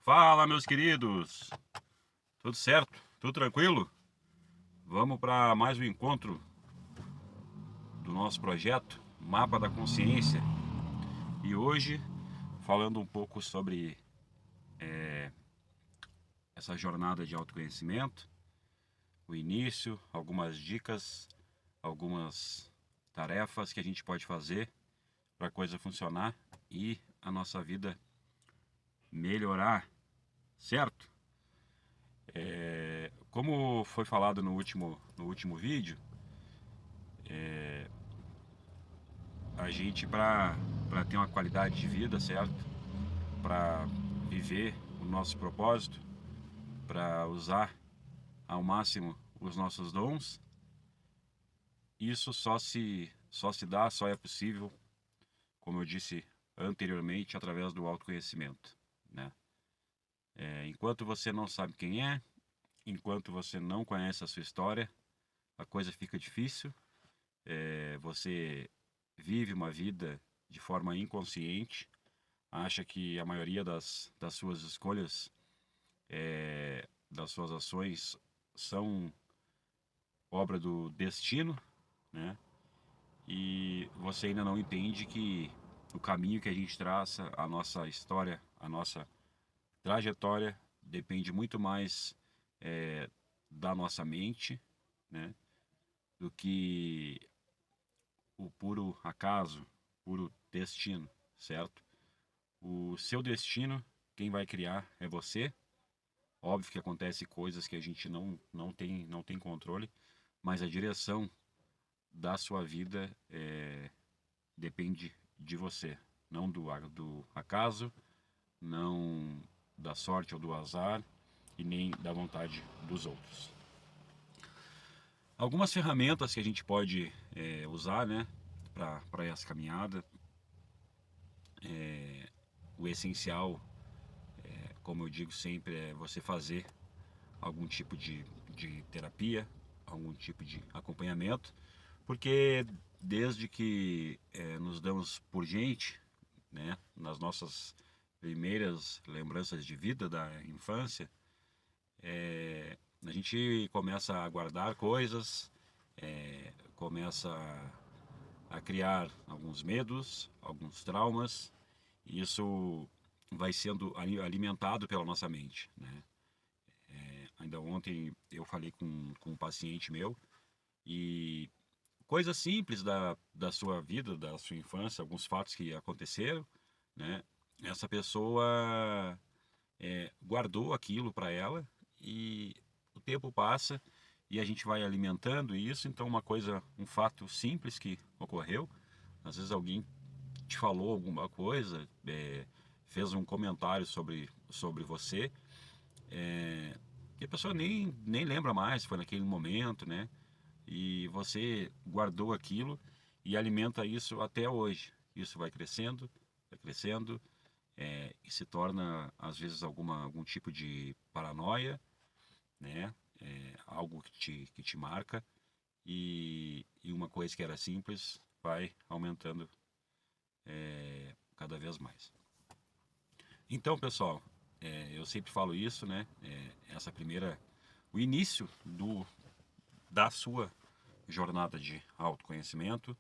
Fala, meus queridos! Tudo certo? Tudo tranquilo? Vamos para mais um encontro do nosso projeto Mapa da Consciência. E hoje, falando um pouco sobre essa jornada de autoconhecimento, o início, algumas dicas, algumas tarefas que a gente pode fazer para a coisa funcionar e a nossa vida melhorar, certo? Como foi falado no último vídeo, a gente para ter uma qualidade de vida, certo? Para viver o nosso propósito, para usar ao máximo os nossos dons, isso só se dá, só é possível, como eu disse anteriormente, através do autoconhecimento, né? Enquanto você não sabe quem é, enquanto você não conhece a sua história, a coisa fica difícil. Você vive uma vida de forma inconsciente, acha que a maioria das suas escolhas, das suas ações, são obra do destino, né? E você ainda não entende que o caminho que a gente traça, a nossa história, a nossa trajetória, depende muito mais da nossa mente, né? Do que o puro acaso, puro destino, certo? O seu destino, quem vai criar é você. Óbvio que acontece coisas que a gente não tem controle, mas a direção da sua vida depende de você, não do acaso, não da sorte ou do azar e nem da vontade dos outros. Algumas ferramentas que a gente pode usar, né, para essa caminhada. O essencial, como eu digo sempre, é você fazer algum tipo de terapia, algum tipo de acompanhamento, porque desde que nos damos por gente, né, nas nossas primeiras lembranças de vida da infância, a gente começa a guardar coisas, começa a criar alguns medos, alguns traumas, e isso vai sendo alimentado pela nossa mente, né? Ainda ontem eu falei com um paciente meu e coisas simples da sua vida, da sua infância, alguns fatos que aconteceram, né? Essa pessoa guardou aquilo para ela e o tempo passa e a gente vai alimentando isso. Então, um fato simples que ocorreu, às vezes alguém te falou alguma coisa, fez um comentário sobre você, e a pessoa nem lembra mais, foi naquele momento, né? E você guardou aquilo e alimenta isso até hoje. Isso vai crescendo, e se torna, às vezes, algum tipo de paranoia, né? Algo que te marca, e uma coisa que era simples vai aumentando cada vez mais. Então, pessoal, eu sempre falo isso, né? O início da sua jornada de autoconhecimento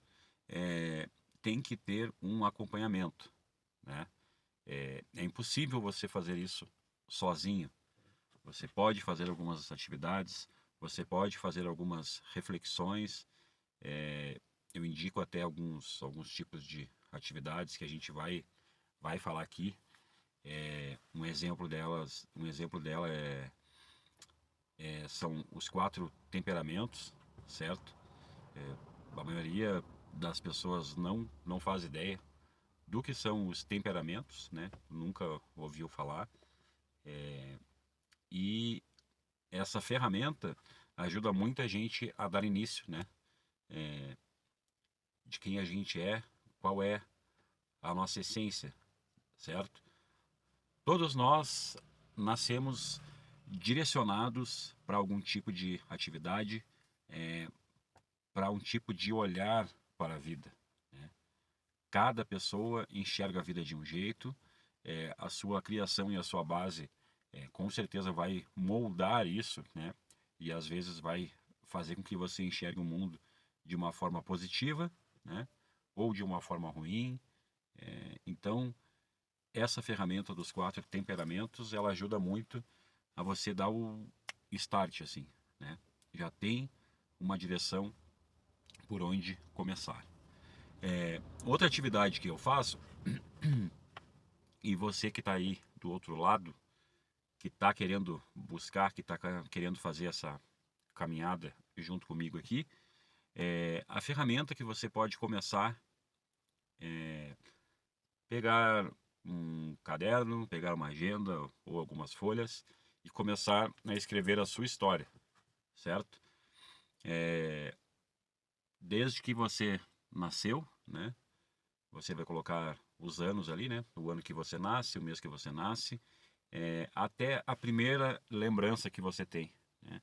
tem que ter um acompanhamento, né? É impossível você fazer isso sozinho. Você pode fazer algumas atividades, você pode fazer algumas reflexões. Eu indico até alguns tipos de atividades que a gente vai falar aqui. Um exemplo dela são os 4 temperamentos, certo? A maioria das pessoas não faz ideia do que são os temperamentos, né? Nunca ouviu falar. E essa ferramenta ajuda muita gente a dar início, né? De quem a gente é, qual é a nossa essência, certo? Todos nós nascemos direcionados para algum tipo de atividade, para um tipo de olhar para a vida, né? Cada pessoa enxerga a vida de um jeito, a sua criação e a sua base com certeza vai moldar isso, né? E às vezes vai fazer com que você enxergue o mundo de uma forma positiva, né? Ou de uma forma ruim. Então, essa ferramenta dos 4 temperamentos, ela ajuda muito a você dar o start, assim, né? Já tem uma direção por onde começar. Outra atividade que eu faço, e você que está aí do outro lado, que está querendo buscar, que está querendo fazer essa caminhada junto comigo aqui, a ferramenta que você pode começar pegar um caderno, pegar uma agenda ou algumas folhas e começar a escrever a sua história, certo? Desde que você nasceu, né? Você vai colocar os anos ali, né? O ano que você nasce, o mês que você nasce, até a primeira lembrança que você tem, né?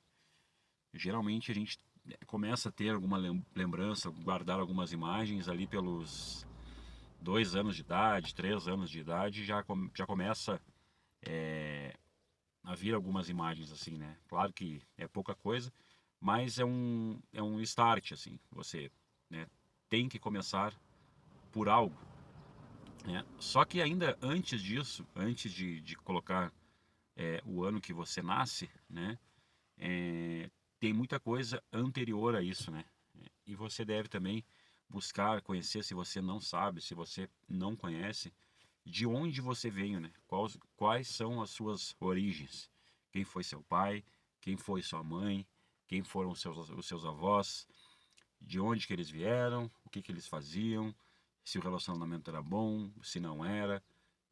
Geralmente a gente começa a ter alguma lembrança, guardar algumas imagens ali pelos 2 anos de idade, 3 anos de idade, já começa a vir algumas imagens assim, né? Claro que é pouca coisa, mas é um start, assim. Você, né, tem que começar por algo, né? Só que ainda antes disso, antes de colocar o ano que você nasce, né? Tem muita coisa anterior a isso, né? E você deve também buscar conhecer, se você não sabe, se você não conhece, de onde você veio, né? Quais são as suas origens? Quem foi seu pai? Quem foi sua mãe? Quem foram os seus avós? De onde que eles vieram? O que que eles faziam? Se o relacionamento era bom? Se não era?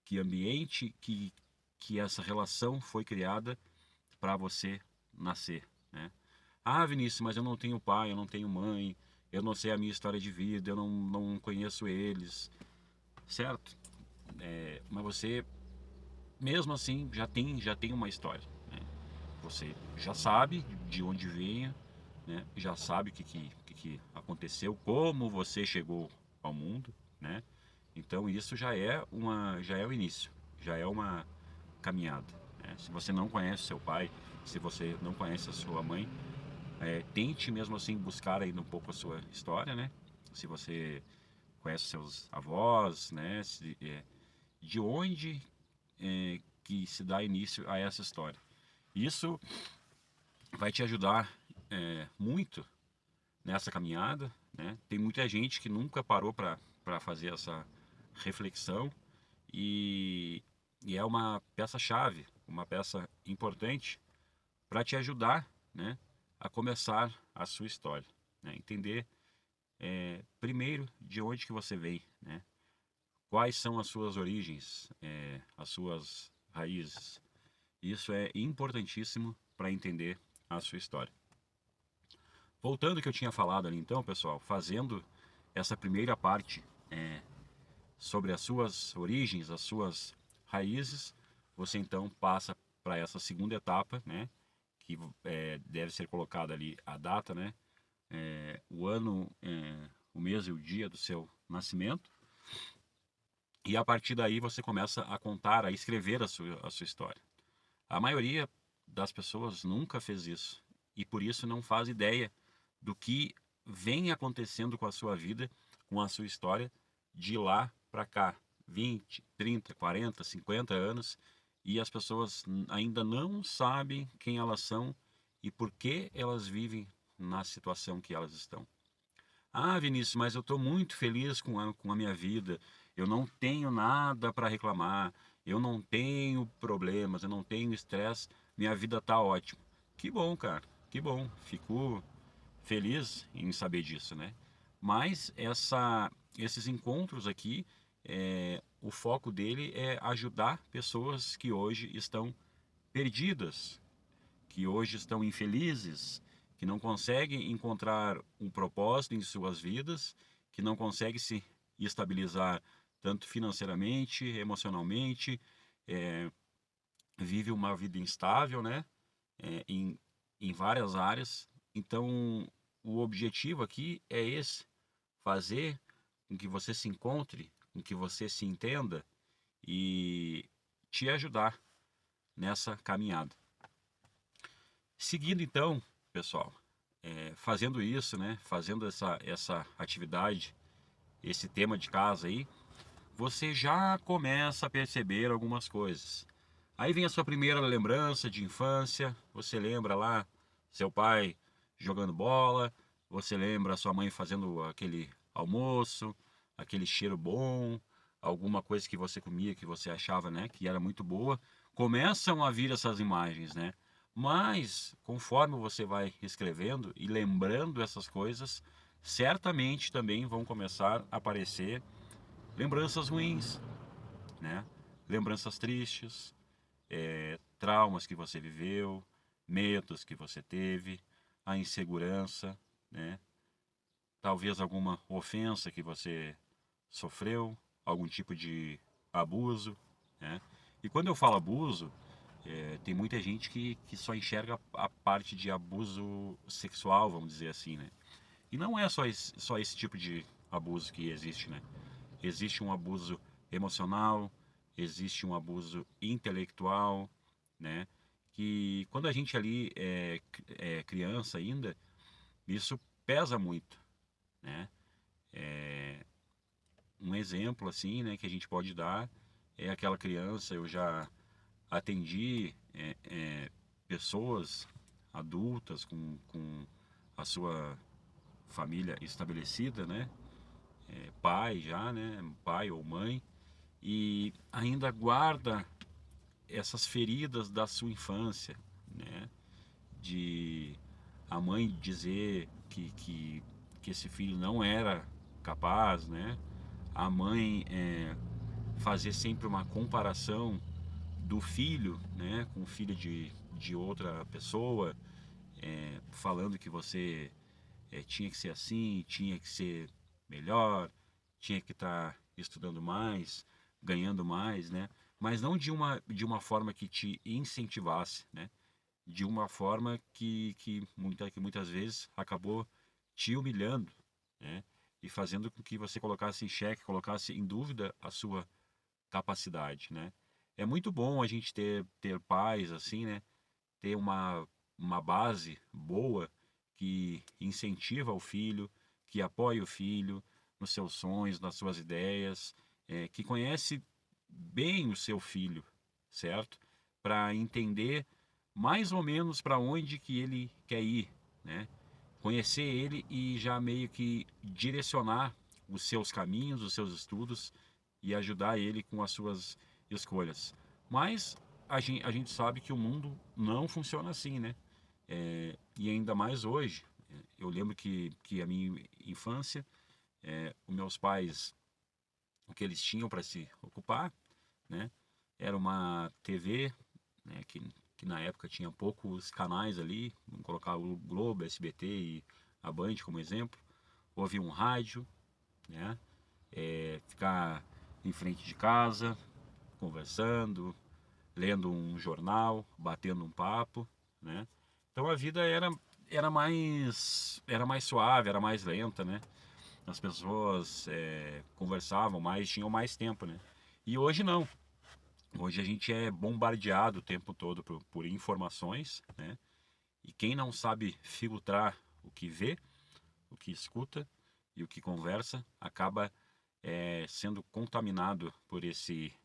Que ambiente que essa relação foi criada para você nascer, né? Ah, Vinícius, mas eu não tenho pai, eu não tenho mãe, eu não sei a minha história de vida, eu não conheço eles, certo? Mas você, mesmo assim, já tem uma história, né? Você já sabe de onde veio, né? Já sabe o que aconteceu, como você chegou ao mundo, né? Então isso já é o início, já é uma caminhada, né? Se você não conhece seu pai, se você não conhece a sua mãe, tente mesmo assim buscar ainda um pouco a sua história, né? Se você conhece seus avós, né? De onde que se dá início a essa história. Isso vai te ajudar muito nessa caminhada, né? Tem muita gente que nunca parou para fazer essa reflexão e, e é uma peça-chave, uma peça importante para te ajudar, né, a começar a sua história, né? Entender primeiro de onde que você veio, né? Quais são as suas origens, as suas raízes. Isso é importantíssimo para entender a sua história. Voltando ao que eu tinha falado ali então, pessoal, fazendo essa primeira parte sobre as suas origens, as suas raízes, você então passa para essa segunda etapa, né? Que deve ser colocada ali a data, né? O ano, o mês e o dia do seu nascimento. E a partir daí você começa a contar, a escrever a sua história. A maioria das pessoas nunca fez isso e por isso não faz ideia do que vem acontecendo com a sua vida, com a sua história de lá para cá, 20, 30, 40, 50 anos, e as pessoas ainda não sabem quem elas são e por que elas vivem na situação que elas estão. Ah, Vinícius, mas eu estou muito feliz com a minha vida. Eu não tenho nada para reclamar. Eu não tenho problemas, eu não tenho estresse. Minha vida está ótima. Que bom, cara. Que bom. Fico feliz em saber disso, né? Mas esses encontros aqui, o foco dele é ajudar pessoas que hoje estão perdidas, que hoje estão infelizes, que não conseguem encontrar um propósito em suas vidas, que não conseguem se estabilizar tanto financeiramente, emocionalmente, vive uma vida instável, né? Em várias áreas. Então, o objetivo aqui é esse: fazer com que você se encontre, com que você se entenda e te ajudar nessa caminhada. Seguindo então, pessoal, fazendo isso, né, fazendo essa atividade, esse tema de casa aí, você já começa a perceber algumas coisas. Aí vem a sua primeira lembrança de infância, você lembra lá seu pai jogando bola, você lembra sua mãe fazendo aquele almoço, aquele cheiro bom, alguma coisa que você comia que você achava, né, que era muito boa. Começam a vir essas imagens, né? Mas conforme você vai escrevendo e lembrando essas coisas, certamente também vão começar a aparecer lembranças ruins, né? Lembranças tristes, traumas que você viveu, medos que você teve, a insegurança, né? Talvez alguma ofensa que você sofreu, algum tipo de abuso, né? E quando eu falo abuso, tem muita gente que só enxerga a parte de abuso sexual, vamos dizer assim, né? E não é só esse tipo de abuso que existe, né? Existe um abuso emocional, existe um abuso intelectual, né? Que quando a gente ali é criança ainda, isso pesa muito, né? Um exemplo assim, né, que a gente pode dar é aquela criança. Eu já atendi pessoas adultas com a sua família estabelecida, né? Pai já, né? Pai ou mãe, e ainda guarda essas feridas da sua infância, né? De a mãe dizer que esse filho não era capaz, né? A mãe fazer sempre uma comparação do filho, né, com o filho de outra pessoa, falando que você tinha que ser assim, tinha que ser melhor, tinha que estar estudando mais, ganhando mais, né? Mas não de uma forma que te incentivasse, né? De uma forma que muitas vezes acabou te humilhando, né? E fazendo com que você colocasse em xeque, colocasse em dúvida a sua capacidade, né? É muito bom a gente ter pais assim, né? Ter uma base boa que incentiva o filho, que apoia o filho nos seus sonhos, nas suas ideias, que conhece bem o seu filho, certo? Para entender mais ou menos para onde que ele quer ir, né? Conhecer ele e já meio que direcionar os seus caminhos, os seus estudos e ajudar ele com as suas escolhas. Mas a gente sabe que o mundo não funciona assim, né? E ainda mais hoje. Eu lembro que a minha infância, os meus pais, o que eles tinham para se ocupar, né? Era uma TV, né? Que na época tinha poucos canais ali, vamos colocar o Globo, SBT e a Band como exemplo. Ouvir um rádio, né? Ficar em frente de casa, conversando, lendo um jornal, batendo um papo, né? Então a vida era mais suave, era mais lenta, né? As pessoas conversavam mais, tinham mais tempo, né? E hoje não. Hoje a gente é bombardeado o tempo todo por informações, né? E quem não sabe filtrar o que vê, o que escuta e o que conversa, acaba sendo contaminado por esse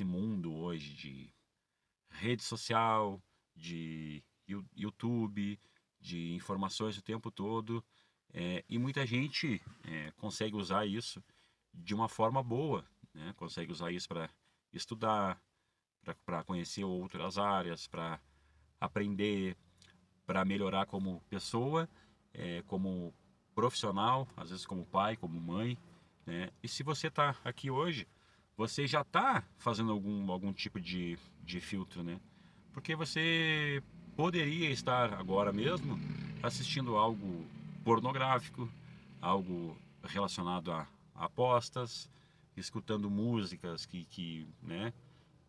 mundo hoje de rede social, de YouTube, de informações o tempo todo. E muita gente consegue usar isso de uma forma boa, né? Consegue usar isso para estudar, para conhecer outras áreas, para aprender, para melhorar como pessoa, como profissional, às vezes como pai, como mãe, né? E se você está aqui hoje, você já está fazendo algum tipo de filtro, né? Porque você poderia estar agora mesmo assistindo algo pornográfico, algo relacionado a apostas, escutando músicas né,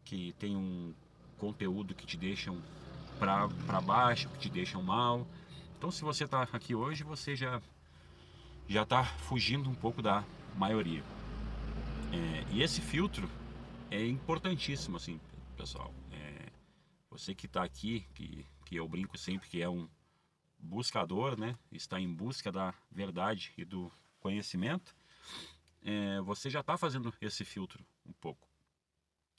que tem um conteúdo que te deixam para baixo, que te deixam mal. Então, se você está aqui hoje, você já está fugindo um pouco da maioria. E esse filtro é importantíssimo, assim, pessoal. Você que está aqui, que eu brinco sempre que é um buscador, né? Está em busca da verdade e do conhecimento. Você já está fazendo esse filtro um pouco.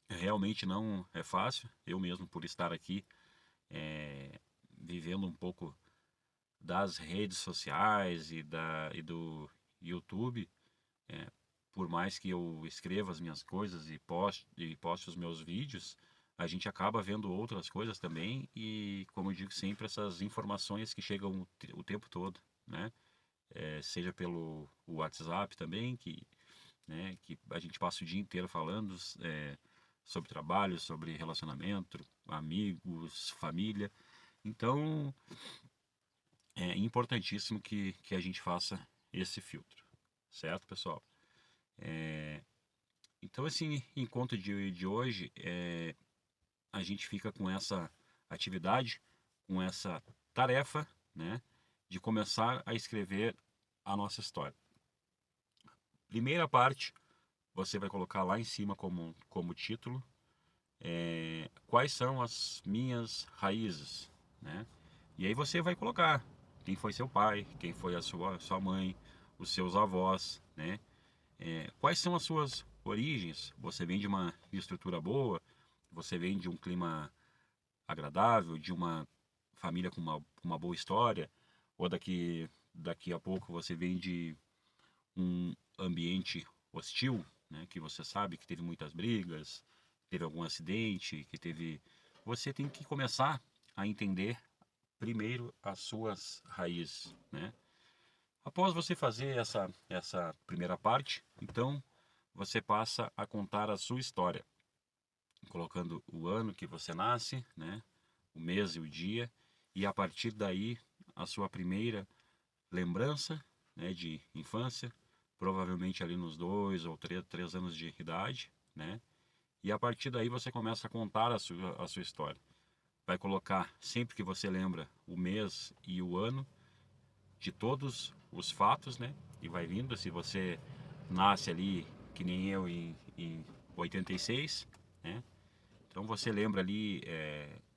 Realmente não é fácil. Eu mesmo, por estar aqui, vivendo um pouco das redes sociais e do YouTube, por mais que eu escreva as minhas coisas e poste os meus vídeos, a gente acaba vendo outras coisas também e, como eu digo sempre, essas informações que chegam o tempo todo, né? Seja pelo WhatsApp também, que a gente passa o dia inteiro falando sobre trabalho, sobre relacionamento, amigos, família. Então, é importantíssimo que a gente faça esse filtro, certo, pessoal? Então, esse encontro de hoje, a gente fica com essa atividade, com essa tarefa, né, de começar a escrever a nossa história. Primeira parte, você vai colocar lá em cima como título, quais são as minhas raízes, né? E aí você vai colocar quem foi seu pai, quem foi a sua mãe, os seus avós, né? Quais são as suas origens? Você vem de uma estrutura boa? Você vem de um clima agradável, de uma família com uma boa história? Ou daqui a pouco você vem de um ambiente hostil, né? Que você sabe que teve muitas brigas, teve algum acidente, que teve... Você tem que começar a entender primeiro as suas raízes, né? Após você fazer essa primeira parte, então você passa a contar a sua história, colocando o ano que você nasce, né? O mês e o dia, e a partir daí a sua primeira lembrança, né, de infância, provavelmente ali nos 2 ou 3 anos de idade, né? E a partir daí você começa a contar a sua história. Vai colocar sempre que você lembra o mês e o ano de todos os fatos, né? E vai vindo, se você nasce ali, que nem eu, em 86, né? Então você lembra ali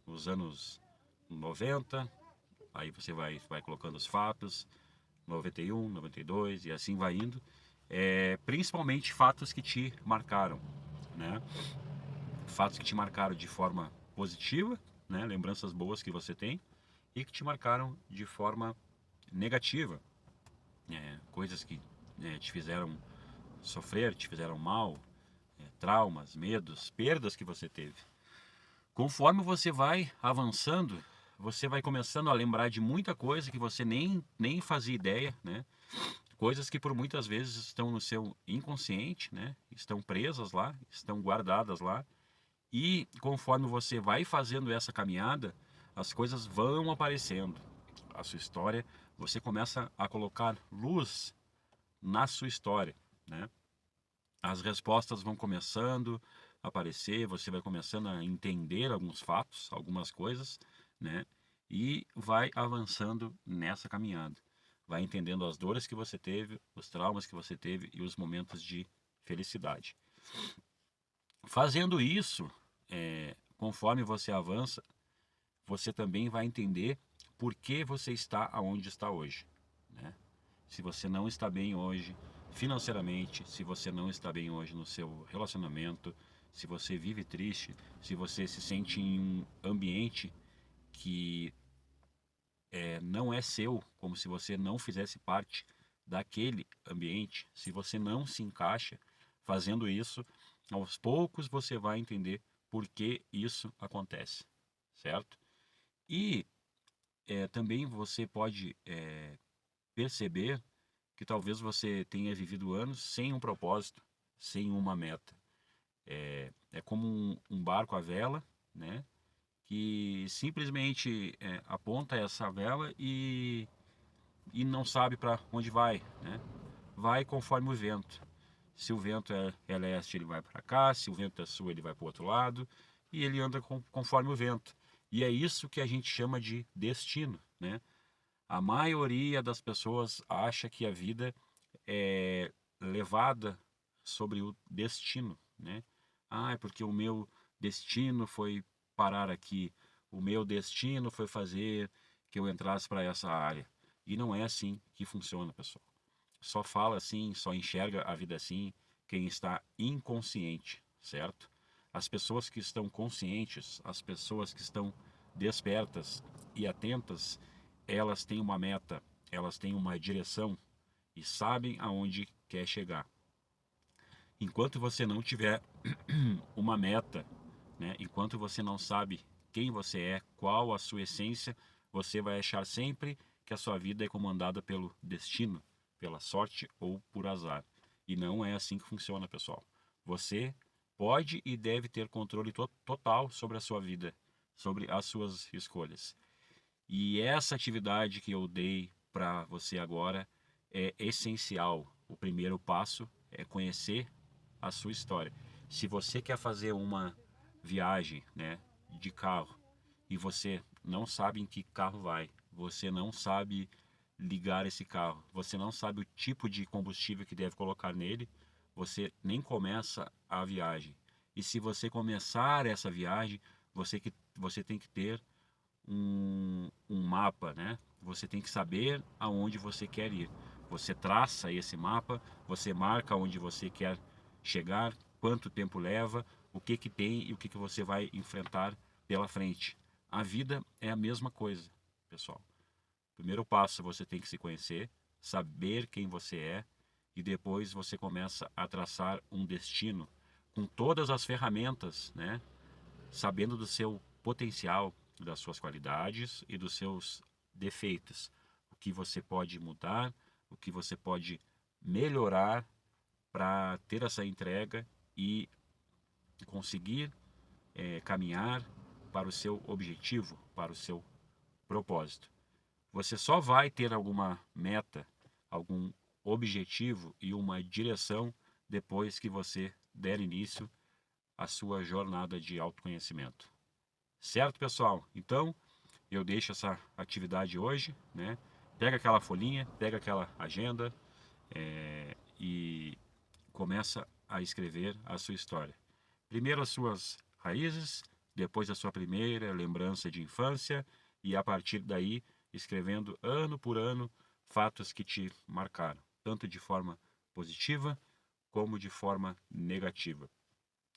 os anos 90, aí você vai colocando os fatos, 91, 92 e assim vai indo. Principalmente fatos que te marcaram, né? Fatos que te marcaram de forma positiva, né? Lembranças boas que você tem e que te marcaram de forma negativa, coisas que te fizeram sofrer, te fizeram mal, traumas, medos, perdas que você teve. Conforme você vai avançando, você vai começando a lembrar de muita coisa que você nem fazia ideia, né? Coisas que por muitas vezes estão no seu inconsciente, né? Estão presas lá, estão guardadas lá. E conforme você vai fazendo essa caminhada, as coisas vão aparecendo. A sua história, você começa a colocar luz na sua história, né? As respostas vão começando a aparecer, você vai começando a entender alguns fatos, algumas coisas, né? E vai avançando nessa caminhada. Vai entendendo as dores que você teve, os traumas que você teve e os momentos de felicidade. Fazendo isso, conforme você avança, você também vai entender por que você está aonde está hoje, né? Se você não está bem hoje financeiramente, se você não está bem hoje no seu relacionamento, se você vive triste, se você se sente em um ambiente que não é seu, como se você não fizesse parte daquele ambiente, se você não se encaixa fazendo isso, aos poucos você vai entender por que isso acontece, certo? E também você pode perceber que talvez você tenha vivido anos sem um propósito, sem uma meta. É como um barco à vela, né? Que simplesmente aponta essa vela e não sabe para onde vai, né? Vai conforme o vento. Se o vento é leste, ele vai para cá, se o vento é sul, ele vai para o outro lado, e ele anda conforme o vento. E é isso que a gente chama de destino, né? A maioria das pessoas acha que a vida é levada sobre o destino, né? Ah, é porque o meu destino foi parar aqui, o meu destino foi fazer que eu entrasse para essa área. E não é assim que funciona, pessoal. Só fala assim, só enxerga a vida assim quem está inconsciente, certo? As pessoas que estão conscientes, as pessoas que estão despertas e atentas, elas têm uma meta, elas têm uma direção e sabem aonde quer chegar. Enquanto você não tiver uma meta, né? Enquanto você não sabe quem você é, qual a sua essência, você vai achar sempre que a sua vida é comandada pelo destino, pela sorte ou por azar. E não é assim que funciona, pessoal. Você pode e deve ter controle total sobre a sua vida, sobre as suas escolhas. E essa atividade que eu dei para você agora é essencial. O primeiro passo é conhecer a sua história. Se você quer fazer uma viagem, né, de carro e você não sabe em que carro vai, você não sabe ligar esse carro, você não sabe o tipo de combustível que deve colocar nele, você nem começa a viagem. E se você começar essa viagem, você tem que ter um mapa, né? Você tem que saber aonde você quer ir. Você traça esse mapa, você marca onde você quer chegar, quanto tempo leva, o que que tem e o que que você vai enfrentar pela frente. A vida é a mesma coisa, pessoal. Primeiro passo, você tem que se conhecer, saber quem você é e depois você começa a traçar um destino com todas as ferramentas, né? Sabendo do seu potencial, das suas qualidades e dos seus defeitos. O que você pode mudar, o que você pode melhorar para ter essa entrega e conseguir caminhar para o seu objetivo, para o seu propósito. Você só vai ter alguma meta, algum objetivo e uma direção depois que você der início à sua jornada de autoconhecimento. Certo, pessoal? Então, eu deixo essa atividade hoje, né? Pega aquela folhinha, pega aquela agenda e começa a escrever a sua história. Primeiro as suas raízes, depois a sua primeira lembrança de infância e a partir daí escrevendo ano por ano fatos que te marcaram, tanto de forma positiva como de forma negativa.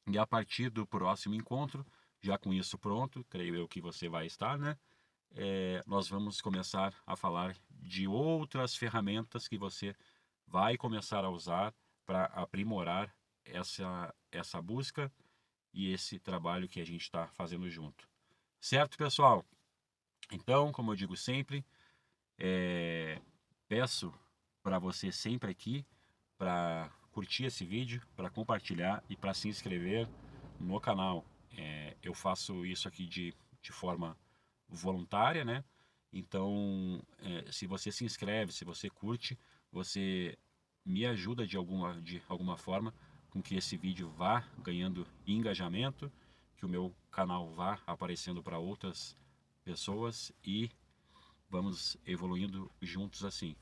E a partir do próximo encontro, já com isso pronto, creio eu que você vai estar, né? Nós vamos começar a falar de outras ferramentas que você vai começar a usar para aprimorar essa busca e esse trabalho que a gente está fazendo junto. Certo, pessoal? Então, como eu digo sempre, peço para você sempre aqui para curtir esse vídeo, para compartilhar e para se inscrever no canal. Eu faço isso aqui de forma voluntária, né? Então, se você se inscreve, se você curte, você me ajuda de alguma forma com que esse vídeo vá ganhando engajamento, que o meu canal vá aparecendo para outras pessoas e vamos evoluindo juntos assim.